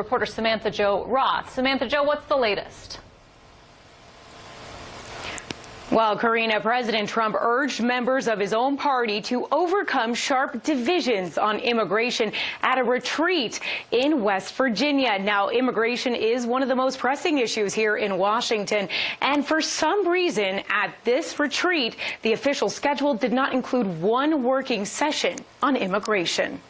reporter Samantha-Jo Roth. Samantha-Jo, what's the latest? Well, Karina, President Trump urged members of his own party to overcome sharp divisions on immigration at a retreat in West Virginia. Now, immigration is one of the most pressing issues here in Washington. And for some reason, at this retreat, the official schedule did not include one working session on immigration.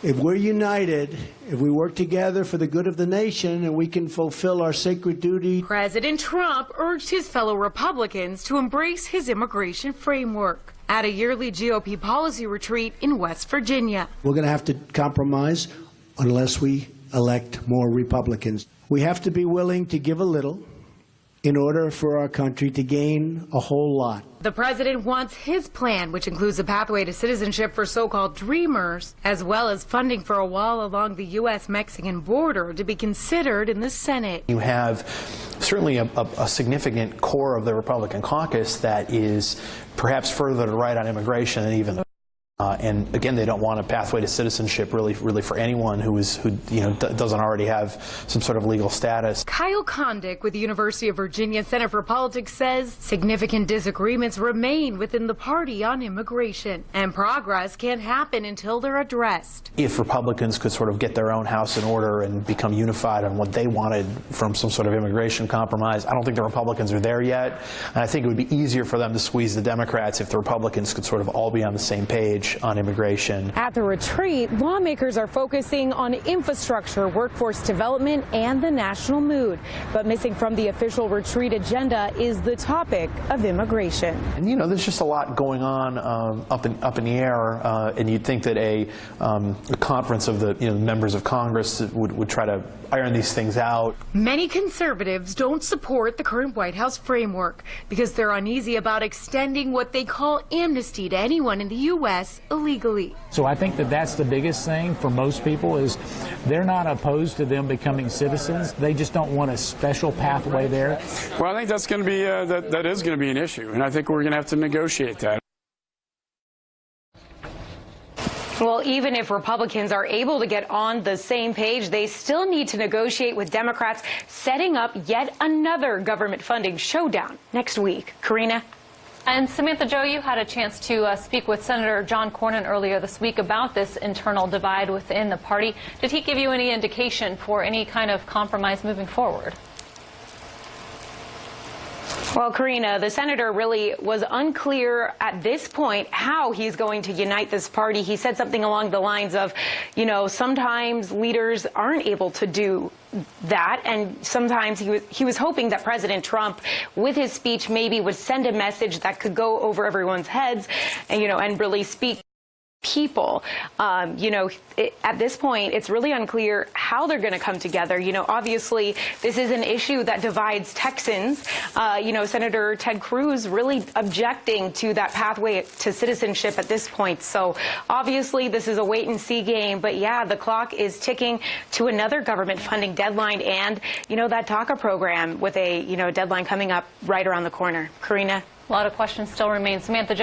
If we're united, if we work together for the good of the nation, and we can fulfill our sacred duty. President Trump urged his fellow Republicans to embrace his immigration framework at a yearly GOP policy retreat in West Virginia. We're going to have to compromise unless we elect more Republicans. We have to be willing to give a little in order for our country to gain a whole lot. The president wants his plan, which includes a pathway to citizenship for so-called dreamers, as well as funding for a wall along the U.S.-Mexican border, to be considered in the Senate. You have certainly a significant core of the Republican caucus that is perhaps further to the right on immigration than even. And again, they don't want a pathway to citizenship really for anyone who doesn't already have some sort of legal status. Kyle Kondik with the University of Virginia Center for Politics says significant disagreements remain within the party on immigration, and progress can't happen until they're addressed. If Republicans could sort of get their own house in order and become unified on what they wanted from some sort of immigration compromise, I don't think the Republicans are there yet. And I think it would be easier for them to squeeze the Democrats if the Republicans could sort of all be on the same page on immigration. At the retreat, lawmakers are focusing on infrastructure, workforce development, and the national mood. But missing from the official retreat agenda is the topic of immigration. And there's just a lot going on up in the air, and you'd think that a conference of the members of Congress would try to iron these things out. Many conservatives don't support the current White House framework because they're uneasy about extending what they call amnesty to anyone in the U.S. illegally. So I think that that's the biggest thing for most people is they're not opposed to them becoming citizens. They just don't want a special pathway there. Well, I think that's going to be that is going to be an issue, and I think we're going to have to negotiate that. Well, even if Republicans are able to get on the same page, they still need to negotiate with Democrats, setting up yet another government funding showdown next week. Karina? And Samantha-Jo, you had a chance to speak with Senator John Cornyn earlier this week about this internal divide within the party. Did he give you any indication for any kind of compromise moving forward? Well, Karina, the senator really was unclear at this point how he's going to unite this party. He said something along the lines of, sometimes leaders aren't able to do that, and sometimes he was hoping that President Trump, with his speech, maybe would send a message that could go over everyone's heads, and really speak people. At this point, it's really unclear how they're going to come together. Obviously, this is an issue that divides Texans. Senator Ted Cruz really objecting to that pathway to citizenship at this point. So obviously, this is a wait-and-see game. But yeah, the clock is ticking to another government funding deadline, and that DACA program with a deadline coming up right around the corner. Karina? A lot of questions still remain. Samantha-Jo